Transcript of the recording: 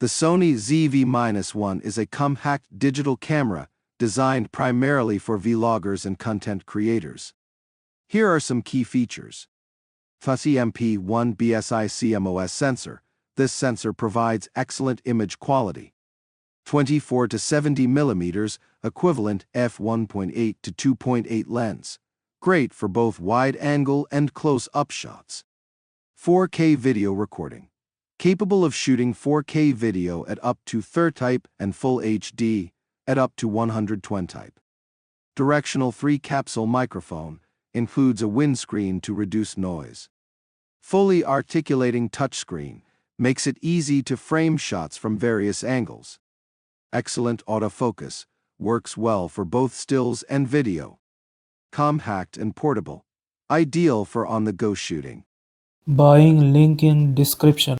The Sony ZV-1 is a compact digital camera designed primarily for vloggers and content creators. Here are some key features. FCMP1 BSI CMOS sensor. This sensor provides excellent image quality. 24 to 70 mm equivalent f1.8 to 2.8 lens. Great for both wide-angle and close-up shots. 4K video recording. Capable of shooting 4K video at up to 30 type and Full HD at up to 120 type. Directional 3-capsule microphone includes a windscreen to reduce noise. Fully articulating touchscreen makes it easy to frame shots from various angles. Excellent autofocus, works well for both stills and video. Compact and portable, ideal for on-the-go shooting. Buying link in description.